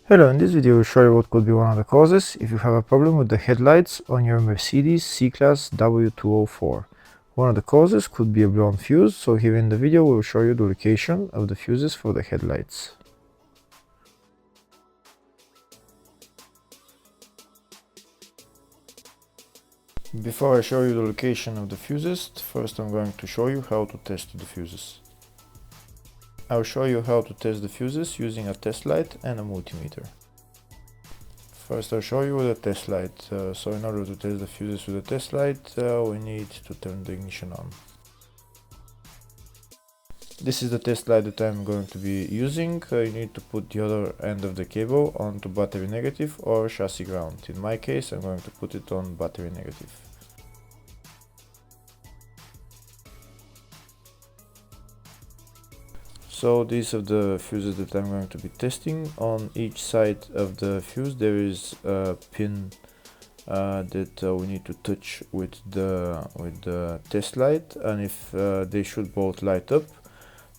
Hello, in this video we'll show you what could be one of the causes if you have a problem with the headlights on your Mercedes C-Class W204. One of the causes could be a blown fuse, so here in the video we'll show you the location of the fuses for the headlights. Before I show you the location of the fuses, first I'm going to show you how to test the fuses. I'll show you how to test the fuses using a test light and a multimeter. First I'll show you with a test light. So in order to test the fuses with a test light, we need to turn the ignition on. This is the test light that I'm going to be using. You need to put the other end of the cable onto battery negative or chassis ground. In my case I'm going to put it on battery negative. So these are the fuses that I'm going to be testing. On each side of the fuse there is a pin that we need to touch with the test light, and if they should both light up.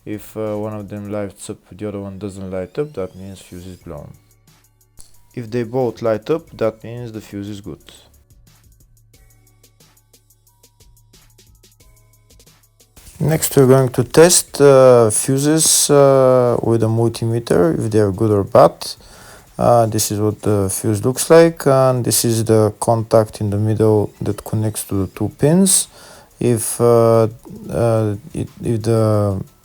If one of them lights up, the other one doesn't light up, that means fuse is blown. If they both light up, that means the fuse is good. Next we're going to test fuses with a multimeter, if they are good or bad. This is what the fuse looks like, and this is the contact in the middle that connects to the two pins. If the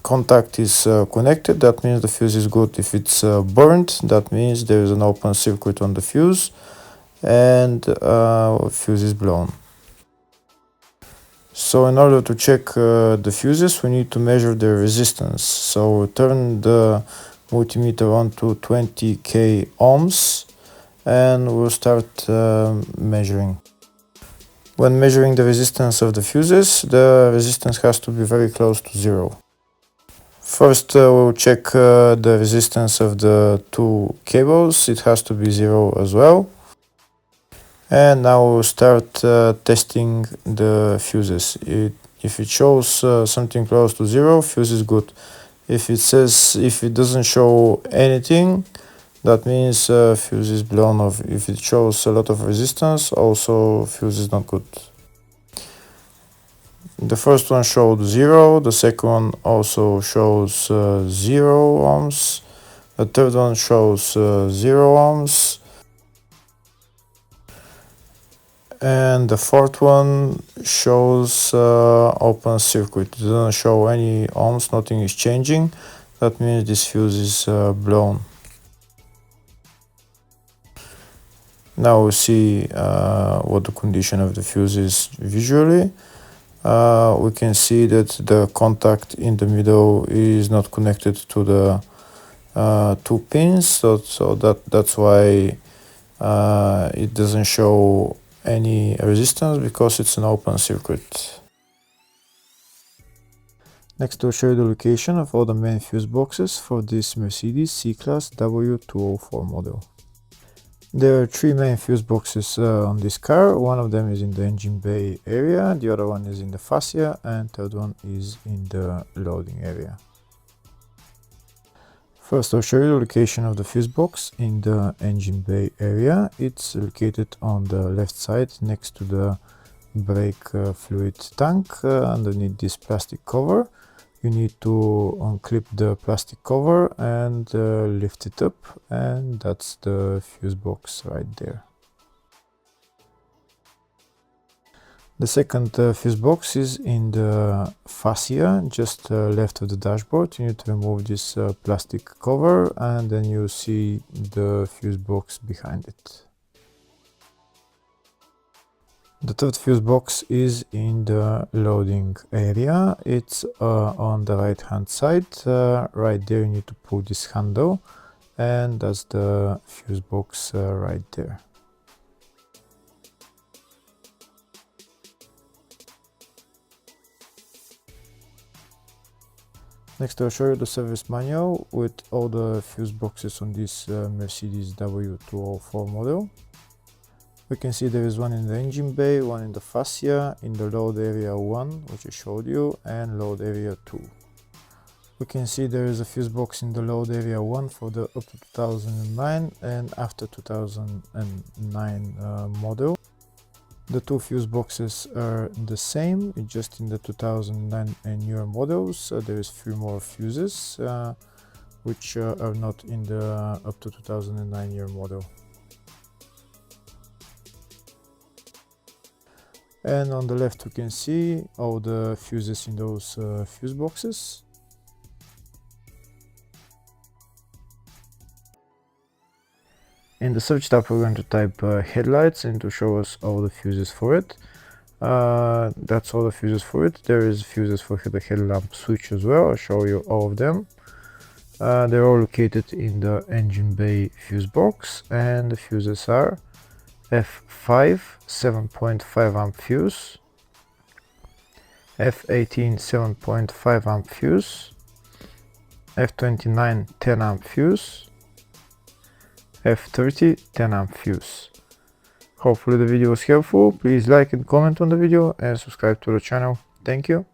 contact is connected, that means the fuse is good. If it's burnt, that means there is an open circuit on the fuse and fuse is blown. So in order to check the fuses, we need to measure their resistance. So turn the multimeter on to 20k ohms and we'll start measuring. When measuring the resistance of the fuses, the resistance has to be very close to zero. First we'll check the resistance of the two cables. It has to be zero as well. And now we'll start testing the fuses. If it shows something close to zero, fuse is good. If it doesn't show anything, that means fuse is blown off. If it shows a lot of resistance, also fuse is not good. The first one showed 0, the second one also shows 0 ohms, the third one shows 0 ohms, and the fourth one shows open circuit. It doesn't show any ohms, nothing is changing. That means this fuse is blown. Now we'll see what the condition of the fuse is visually. We can see that the contact in the middle is not connected to the two pins, so that's why it doesn't show any resistance, because it's an open circuit. Next we'll show you the location of all the main fuse boxes for this Mercedes C-Class W204 model. There are three main fuse boxes on this car. One of them is in the engine bay area, the other one is in the fascia, and third one is in the loading area. First I'll show you the location of the fuse box in the engine bay area. It's located on the left side next to the brake fluid tank, underneath this plastic cover. You need to unclip the plastic cover and lift it up, and that's the fuse box right there. The second fuse box is in the fascia, just left of the dashboard. You need to remove this plastic cover, and then you see the fuse box behind it. The third fuse box is in the loading area. It's on the right hand side. Right there you need to pull this handle, and that's the fuse box right there. Next I'll show you the service manual with all the fuse boxes on this Mercedes W204 model. We can see there is one in the engine bay, one in the fascia, in the load area 1, which I showed you, and load area 2. We can see there is a fuse box in the load area 1 for the up to 2009 and after 2009 model. The two fuse boxes are the same, just in the 2009 and newer models. There is 3 more fuses which are not in the up to 2009 year model. And on the left we can see all the fuses in those fuse boxes. In the search tab we're going to type headlights and to show us all the fuses for it. That's all the fuses for it. There is fuses for the headlamp switch as well. I'll show you all of them. They're all located in the engine bay fuse box, and the fuses are F5 7.5 amp fuse, F18 7.5 amp fuse, F29 10 amp fuse, F30 10 amp fuse. Hopefully the video was helpful. Please like and comment on the video and subscribe to the channel. Thank you.